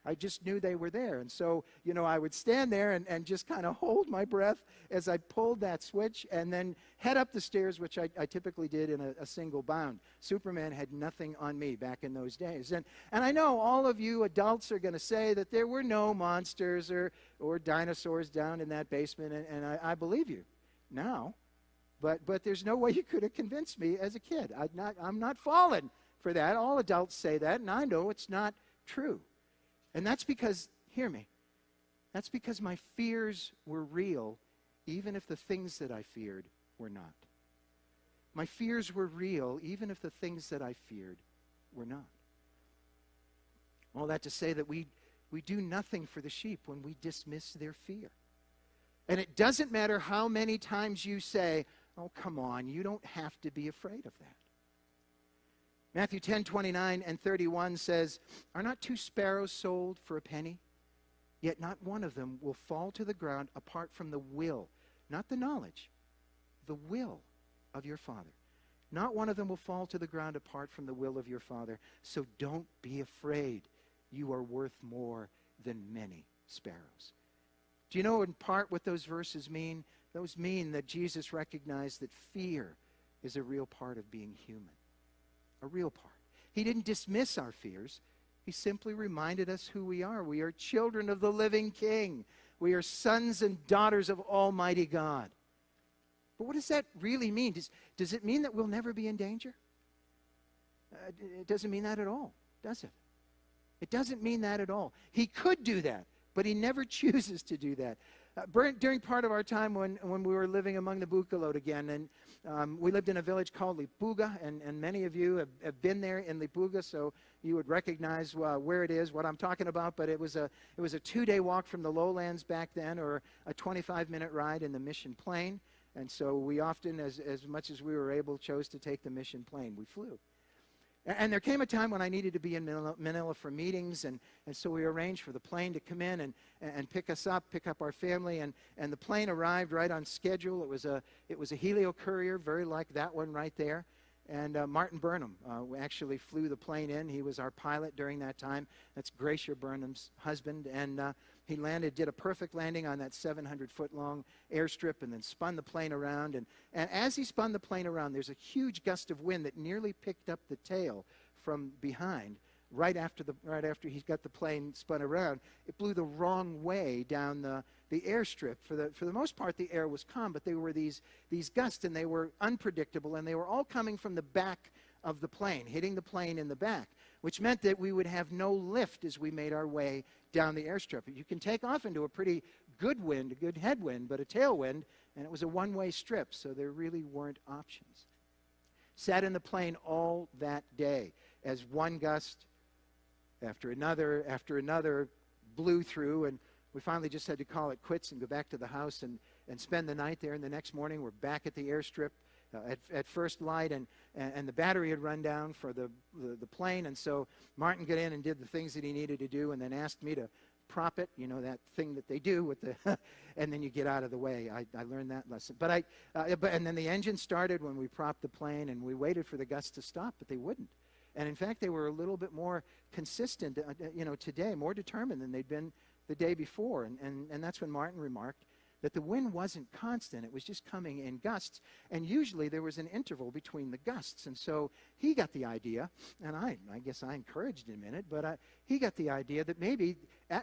I just knew they were there. And so, I would stand there and just kind of hold my breath as I pulled that switch and then head up the stairs, which I typically did in a single bound. Superman had nothing on me back in those days. And I know all of you adults are going to say that there were no monsters or dinosaurs down in that basement, and I believe you now. But there's no way you could have convinced me as a kid. I'm not falling for that. All adults say that, and I know it's not true. And that's because, hear me, that's because my fears were real, even if the things that I feared were not. My fears were real, even if the things that I feared were not. All that to say that we do nothing for the sheep when we dismiss their fear. And it doesn't matter how many times you say, oh, come on, you don't have to be afraid of that. Matthew 10:29 and 31 says, are not 2 sparrows sold for a penny? Yet not one of them will fall to the ground apart from the will, not the knowledge, the will of your Father. Not one of them will fall to the ground apart from the will of your Father. So don't be afraid. You are worth more than many sparrows. Do you know in part what those verses mean? Those mean that Jesus recognized that fear is a real part of being human. A real part. He didn't dismiss our fears. He simply reminded us who we are. We are children of the living King. We are sons and daughters of Almighty God. But what does that really mean? Does it mean that we'll never be in danger? It doesn't mean that at all, does it? It doesn't mean that at all. He could do that, but he never chooses to do that. During part of our time when we were living among the Bukalot again, and we lived in a village called Lipuga, and many of you have been there in Lipuga, so you would recognize where it is, what I'm talking about. But it was a 2-day walk from the lowlands back then, or a 25-minute ride in the Mission Plain. And so we often, as much as we were able, chose to take the mission plane. We flew. And there came a time when I needed to be in Manila for meetings, and so we arranged for the plane to come in and pick us up, pick up our family, and the plane arrived right on schedule. It was a Helio Courier, very like that one right there. And Martin Burnham actually flew the plane in. He was our pilot during that time. That's Gracia Burnham's husband. And he did a perfect landing on that 700-foot-long airstrip and then spun the plane around. And as he spun the plane around, there's a huge gust of wind that nearly picked up the tail from behind. Right after he got the plane spun around, it blew the wrong way down the airstrip. For the most part, the air was calm, but there were these gusts, and they were unpredictable, and they were all coming from the back of the plane, hitting the plane in the back, which meant that we would have no lift as we made our way down the airstrip. You can take off into a pretty good wind, a good headwind, but a tailwind, and it was a one-way strip, so there really weren't options. Sat in the plane all that day as one gust after another blew through, and we finally just had to call it quits and go back to the house and spend the night there. And the next morning we're back at the airstrip at first light, and the battery had run down for the plane, and so Martin got in and did the things that he needed to do, and then asked me to prop it, that thing that they do with the and then you get out of the way. I learned that lesson. And then the engine started when we propped the plane, and we waited for the gusts to stop, but they wouldn't. And in fact, they were a little bit more consistent, today, more determined than they'd been the day before. And that's when Martin remarked that the wind wasn't constant. It was just coming in gusts. And usually there was an interval between the gusts. And so he got the idea, and I guess I encouraged him in it, but he got the idea that maybe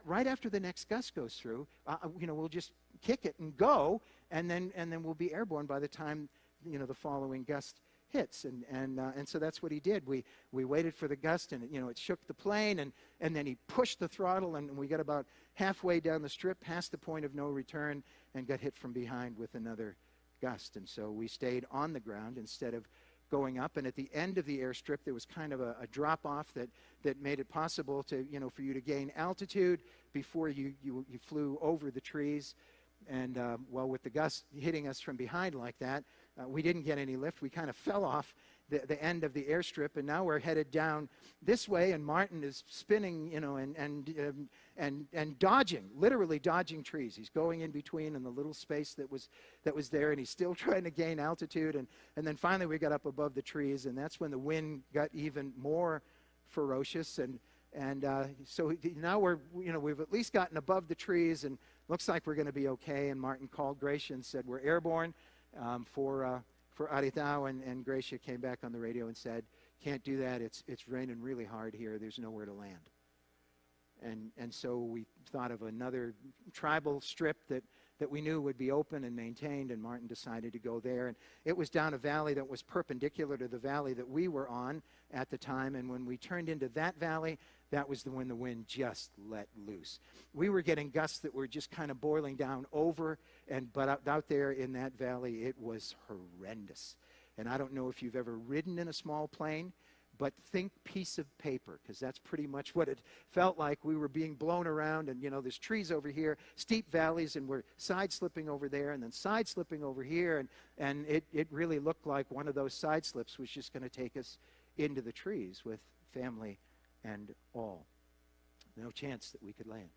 right after the next gust goes through, we'll just kick it and go, and then we'll be airborne by the time, the following gust hits. And so that's what he did. We waited for the gust, and it shook the plane, and then he pushed the throttle, and we got about halfway down the strip, past the point of no return, and got hit from behind with another gust. And so we stayed on the ground instead of going up. And at the end of the airstrip, there was kind of a drop off that made it possible to for you to gain altitude before you flew over the trees. And with the gust hitting us from behind like that, we didn't get any lift. We kind of fell off the end of the airstrip, and now we're headed down this way, and Martin is spinning, and dodging, literally dodging trees. He's going in between in the little space that was there, and he's still trying to gain altitude. And then finally we got up above the trees, and that's when the wind got even more ferocious. And so now we've at least gotten above the trees, and looks like we're going to be okay. And Martin called Gracia and said, we're airborne for Aritao, and Gracia came back on the radio and said, can't do that. It's raining really hard here. There's nowhere to land. And so we thought of another tribal strip that we knew would be open and maintained, and Martin decided to go there. And it was down a valley that was perpendicular to the valley that we were on at the time. And when we turned into that valley, that was when the wind just let loose. We were getting gusts that were just kind of boiling down over, but out there in that valley, it was horrendous. And I don't know if you've ever ridden in a small plane, but think piece of paper, because that's pretty much what it felt like. We were being blown around, and there's trees over here, steep valleys, and we're side slipping over there, and then side slipping over here, and it really looked like one of those side slips was just going to take us into the trees with family and all. No chance that we could land.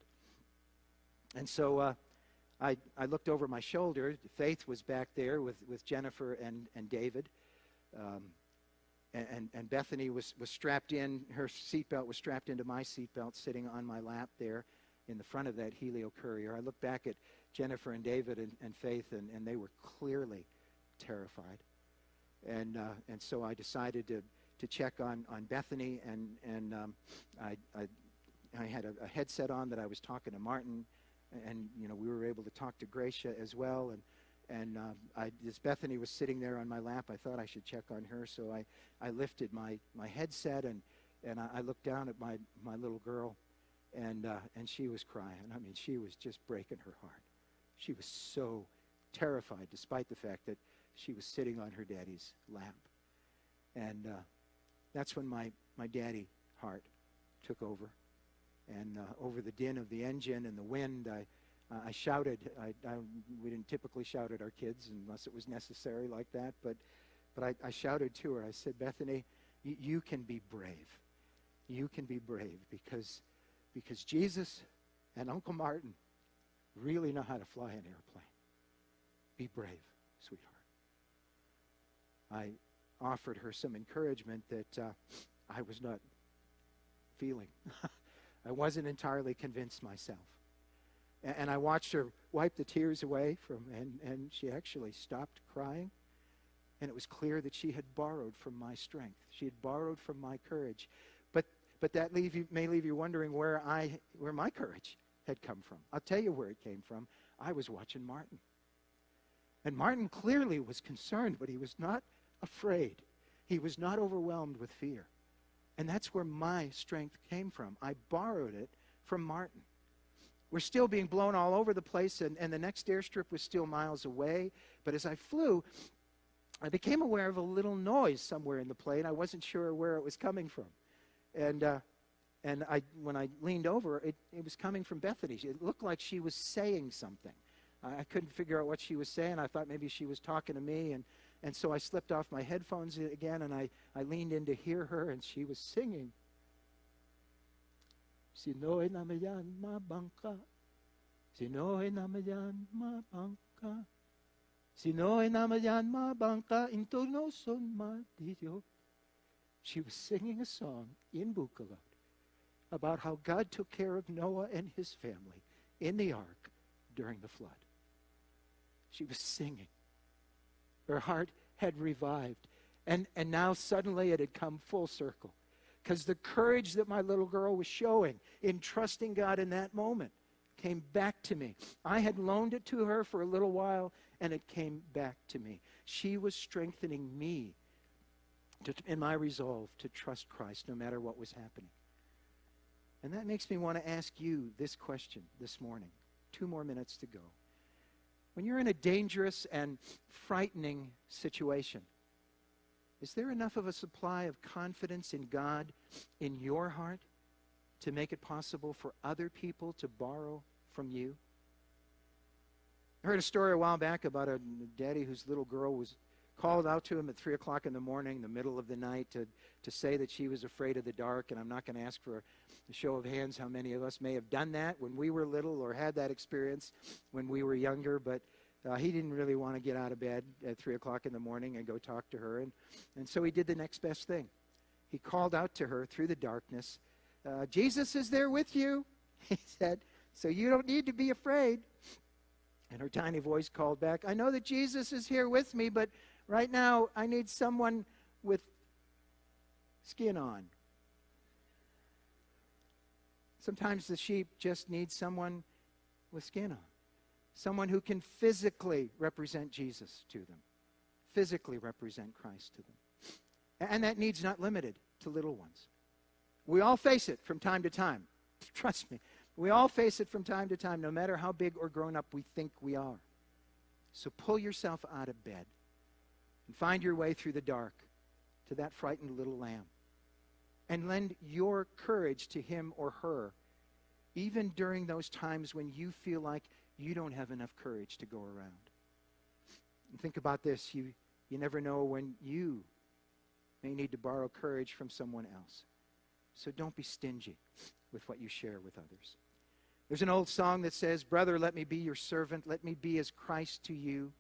And so I looked over my shoulder. Faith was back there with Jennifer and David. And Bethany was strapped in. Her seatbelt was strapped into my seatbelt, sitting on my lap there in the front of that Helio Courier. I looked back at Jennifer and David and Faith, and they were clearly terrified. And so I decided to check on Bethany, and I had a headset on that I was talking to Martin, and we were able to talk to Gracia as well. And as Bethany was sitting there on my lap, I thought I should check on her. So I lifted my headset, and I looked down at my little girl, and she was crying. I mean, she was just breaking her heart. She was so terrified, despite the fact that she was sitting on her daddy's lap. And that's when my daddy heart took over. And over the din of the engine and the wind, I shouted. We didn't typically shout at our kids unless it was necessary like that, but I shouted to her. I said, Bethany, you can be brave. You can be brave because Jesus and Uncle Martin really know how to fly an airplane. Be brave, sweetheart. I offered her some encouragement that I was not feeling. I wasn't entirely convinced myself. And I watched her wipe the tears away and she actually stopped crying. And it was clear that she had borrowed from my strength. She had borrowed from my courage. But that may leave you wondering where my courage had come from. I'll tell you where it came from. I was watching Martin. And Martin clearly was concerned, but he was not afraid. He was not overwhelmed with fear. And that's where my strength came from. I borrowed it from Martin. We're still being blown all over the place, and the next airstrip was still miles away. But as I flew, I became aware of a little noise somewhere in the plane. I wasn't sure where it was coming from. And when I leaned over, it was coming from Bethany. It looked like she was saying something. I couldn't figure out what she was saying. I thought maybe she was talking to me, and so I slipped off my headphones again, and I leaned in to hear her, and she was singing. Sino'y namayan mabangka, Sino'y namayan mabangka, Sino'y namayan mabangka, intonoson matiyo. She was singing a song in Buchalod about how God took care of Noah and his family in the ark during the flood. She was singing. Her heart had revived. And now suddenly it had come full circle. Because the courage that my little girl was showing in trusting God in that moment came back to me. I had loaned it to her for a little while, and it came back to me. She was strengthening me in my resolve to trust Christ no matter what was happening. And that makes me want to ask you this question this morning. 2 more minutes to go. When you're in a dangerous and frightening situation, is there enough of a supply of confidence in God in your heart to make it possible for other people to borrow from you? I heard a story a while back about a daddy whose little girl was called out to him at 3 o'clock in the morning, the middle of the night, to say that she was afraid of the dark. And I'm not going to ask for a show of hands how many of us may have done that when we were little or had that experience when we were younger. But he didn't really want to get out of bed at 3 o'clock in the morning and go talk to her. And so he did the next best thing. He called out to her through the darkness, Jesus is there with you, he said, so you don't need to be afraid. And her tiny voice called back, I know that Jesus is here with me, but right now I need someone with skin on. Sometimes the sheep just need someone with skin on. Someone who can physically represent Jesus to them. Physically represent Christ to them. And that need's not limited to little ones. We all face it from time to time. Trust me. We all face it from time to time, no matter how big or grown up we think we are. So pull yourself out of bed and find your way through the dark to that frightened little lamb. And lend your courage to him or her, even during those times when you feel like you don't have enough courage to go around. And think about this. You never know when you may need to borrow courage from someone else. So don't be stingy with what you share with others. There's an old song that says, brother, let me be your servant. Let me be as Christ to you.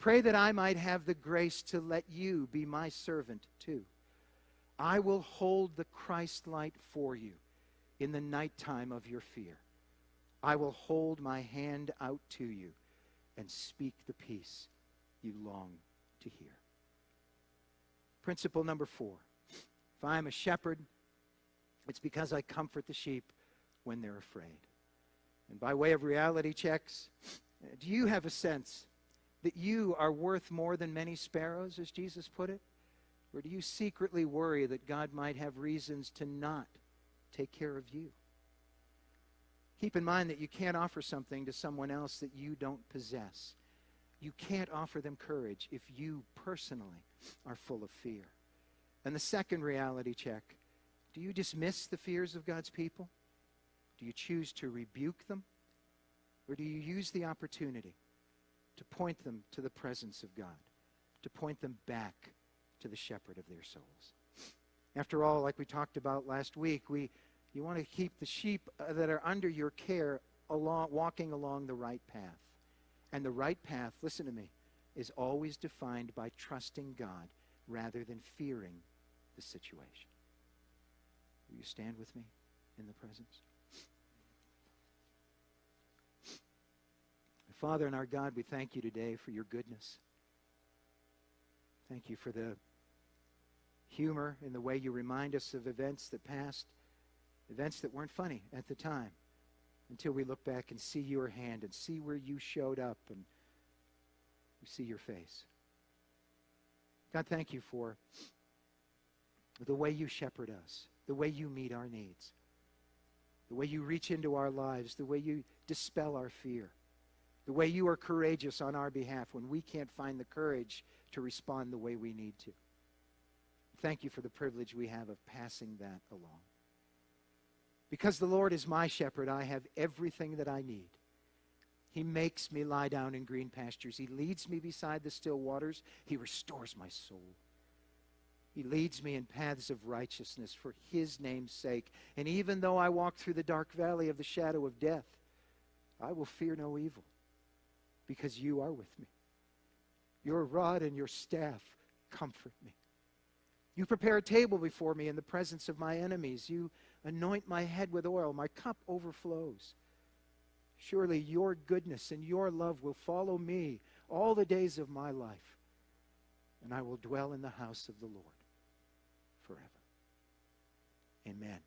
Pray that I might have the grace to let you be my servant too. I will hold the Christ light for you in the nighttime of your fear. I will hold my hand out to you and speak the peace you long to hear. Principle number 4. If I am a shepherd, it's because I comfort the sheep when they're afraid. And by way of reality checks, do you have a sense that you are worth more than many sparrows, as Jesus put it? Or do you secretly worry that God might have reasons to not take care of you? Keep in mind that you can't offer something to someone else that you don't possess. You can't offer them courage if you personally are full of fear. And the second reality check, do you dismiss the fears of God's people? Do you choose to rebuke them? Or do you use the opportunity to point them to the presence of God, to point them back to the shepherd of their souls? After all, like we talked about last week, you want to keep the sheep that are under your care walking along the right path. And the right path, listen to me, is always defined by trusting God rather than fearing the situation. Will you stand with me in the presence? Father and our God, we thank you today for your goodness. Thank you for the humor in the way you remind us of events that passed, events that weren't funny at the time, until we look back and see your hand and see where you showed up and we see your face. God, thank you for the way you shepherd us, the way you meet our needs, the way you reach into our lives, the way you dispel our fear, the way you are courageous on our behalf when we can't find the courage to respond the way we need to. Thank you for the privilege we have of passing that along. Because the Lord is my shepherd, I have everything that I need. He makes me lie down in green pastures. He leads me beside the still waters. He restores my soul. He leads me in paths of righteousness for his name's sake. And even though I walk through the dark valley of the shadow of death, I will fear no evil, because you are with me. Your rod and your staff comfort me. You prepare a table before me in the presence of my enemies. You anoint my head with oil. My cup overflows. Surely your goodness and your love will follow me all the days of my life, and I will dwell in the house of the Lord forever. Amen.